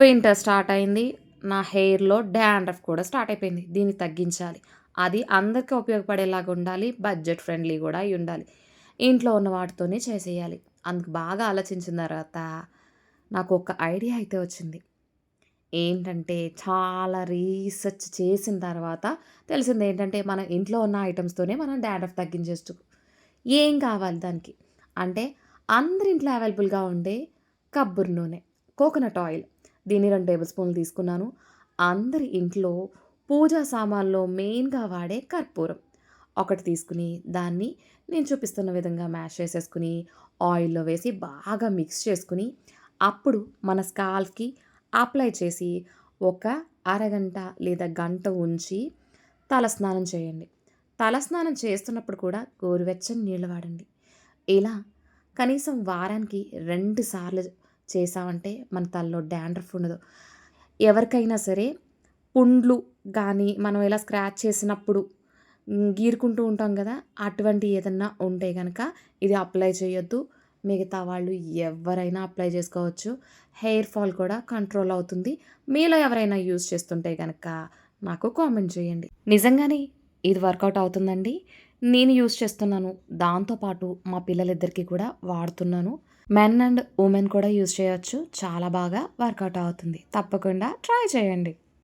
Winter start అయింది. నా హెయిర్‌లో dandruff కూడా స్టార్ట్ అయిపోయింది. దీన్ని తగ్గించాలి. అది అందరికి ఉపయోగపడేలాగా ఉండాలి. బడ్జెట్ ఫ్రెండ్లీ గూడా అయ్యుండాలి. ఇంట్లో ఉన్న వాటితోనే చేసేయాలి. అందుకు బాగా ఆలోచించిన తర్వాత నాకొక ఐడియా అయితే వచ్చింది. ఏంటంటే చాలా రీసెర్చ్ చేసిన తర్వాత తెలిసిందేంటంటే, మన ఇంట్లో ఉన్న ఐటెమ్స్‌తోనే మనం డాండ్రఫ్ తగ్గించేయొచ్చు. ఏం కావాలి దానికి? అంటే అందరి ఇంట్లో అవైలబుల్‌గా ఉండే కబ్బురు నూనె, కోకోనట్ ఆయిల్. దీన్ని 2 టేబుల్ స్పూన్లు తీసుకున్నాను. అందరి ఇంట్లో పూజా సామాన్లో మెయిన్‌గా వాడే కర్పూరం ఒకటి తీసుకొని, దాన్ని నేను చూపిస్తున్న విధంగా మ్యాష్ చేసేసుకొని, ఆయిల్‌లో వేసి బాగా మిక్స్ చేసుకొని, అప్పుడు మన స్కాల్ఫ్‌కి అప్లై చేసి, ఒక అరగంట లేదా గంట ఉంచి తలస్నానం చేయండి. తలస్నానం చేస్తున్నప్పుడు కూడా గోరువెచ్చని నీళ్ళు వాడండి. ఇలా కనీసం వారానికి 2 సార్లు చేశామంటే మన తలలో డాండ్రఫ్ ఉండదు. ఎవరికైనా సరే పుండ్లు గానీ, మనం ఇలా స్క్రాచ్ చేసినప్పుడు గీరుకుంటూ ఉంటాం గదా! అటువంటి ఏదన్నా ఉంటే గనక ఇది అప్లై చేయొద్దు. మిగతా వాళ్ళు ఎవ్వరైనా అప్లై చేసుకోవచ్చు. హెయిర్ ఫాల్ కూడా కంట్రోల్ అవుతుంది. మీలో ఎవరైనా యూజ్ చేస్తుంటే గనక నాకు కామెంట్ చేయండి. నిజంగానే ఇది వర్కౌట్ అవుతుందండి. నేను యూజ్ చేస్తున్నాను. దాంతో పాటు మా పిల్లలిద్దరికీ కూడా వాడుతున్నాను. మెన్ అండ్ వుమెన్ కూడా యూజ్ చేయొచ్చు. చాలా బాగా వర్కౌట్ అవుతుంది. తప్పకుండా ట్రై చేయండి.